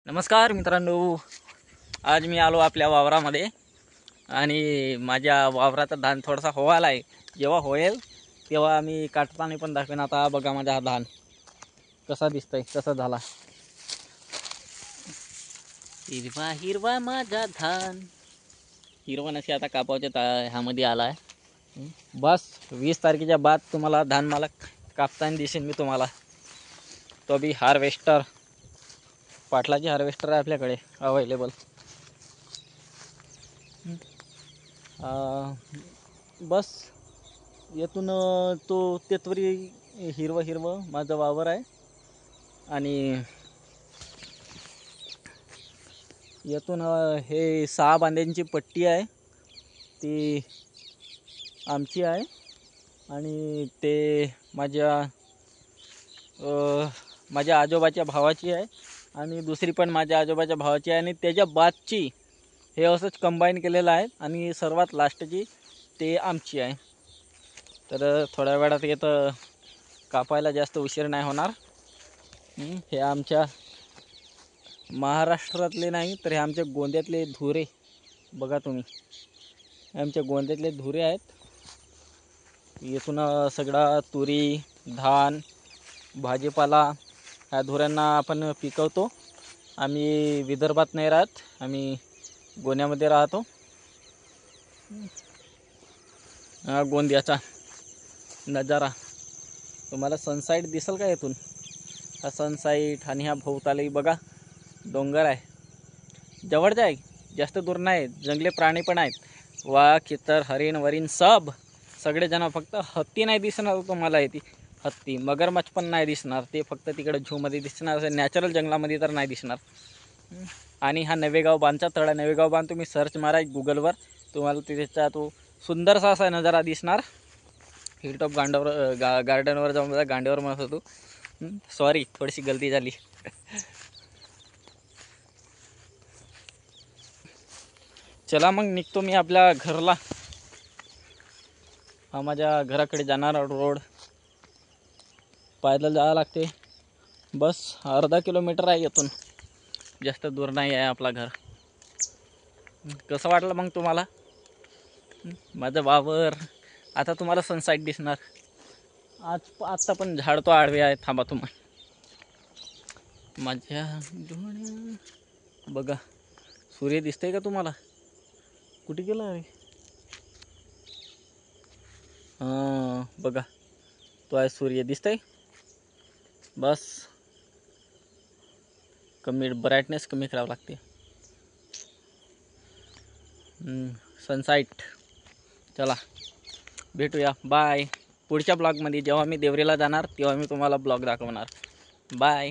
नमस्कार मित्रांनो, आज मी आलो आपल्या वावरामध्ये आणि माझ्या वावराचा धान थोडासा व्हायला आहे. जेव्हा होईल तेव्हा मी काटताना पण दाखवेन. आता बघा माझा हा धान कसा दिसतोय, कसा झाला. हिरवा हिरवा माझा धान, हिरवा नसे आता कापावच्या ह्यामध्ये आला आहे. बस 20 तारखेच्या बाद तुम्हाला धान मला कापताना दिसेन मी तुम्हाला. तो बी हार्वेस्टर, पाटलाची हार्वेस्टर आहे आपल्याकडे अवेलेबल. बस येथून तो तेथवरी हिरवं हिरवं माझं वावर आहे आणि येथून हे 6 बांध्यांची पट्टी आहे ती आमची आहे आणि ते माझ्या आजोबाच्या भावाची आहे आणि दुसरी पण माझ्या आजोबाच्या भावाची आहे आणि त्याच्या बादची हे असंच कंबाईन केलेलं आहे आणि सर्वात लास्टची ते आमची आहे. तर थोड्या वेळात येतं कापायला, जास्त उशीर नाही होणार. हे आमच्या महाराष्ट्रातले नाही तर हे आमच्या गोंद्यातले धुरे बघा तुम्ही, आमच्या गोंद्यातले धुरे आहेत. येथून सगळा तुरी, धान, भाजीपाला ह्या धुऱ्यांना आपण पिकवतो. आम्ही विदर्भात नाही राहत, आम्ही गोंद्यामध्ये राहतो. गोंद्याचा नजारा तुम्हाला सनसाईट दिसेल का येथून. हा सनसाईट आणि ह्या भोवताली बघा डोंगर आहे, जवळचा आहे, जास्त दूर नाही. जंगली प्राणी पण आहेत, वाघ, चित्तर, हरिण वरीण सगळे जण. फक्त हत्ती नाही दिसणार तुम्हाला इथे. हत्ती, मगरमच्छ पण नाही दिसणार, ते फक्त तिकडे झूमध्ये दिसणार, असं नॅचरल जंगलामध्ये तर नाही दिसणार. आणि हा नवेगाव बांधचा तळा, नवेगाव बांध तुम्ही सर्च मारा गुगलवर, तुम्हाला तिथेचा तो सुंदरसा असा नजारा दिसणार. हिलटॉप गार्डनवर जाऊन बघा, गांड्यावर म्हणत होतो, सॉरी थोडीशी गलती झाली. चला मग निघतो मी आपल्या घरला. हा माझ्या घराकडे जाणारा रोड, पायदल जावं लागते. बस अर्धा किलोमीटर आहे येथून, जास्त दूर नाही आहे आपला घर. कसं वाटलं मग तुम्हाला माझं वावर. आता तुम्हाला सनसाईट दिसणार. आत्ता पण झाड तो आडवे आहे, थांबा तुम्हाला माझ्या डोळ्या बघा. सूर्य दिसतंय का तुम्हाला? कुठे गेला आहे? हां बघा, तो आहे सूर्य, दिसतंय. बस कमी ब्राईटनेस कमी करावं लागते. सनसाईट. चला भेटूया, बाय. पुढच्या ब्लॉगमध्ये जेव्हा मी देवरीला जाणार तेव्हा मी तुम्हाला ब्लॉग दाखवणार. बाय.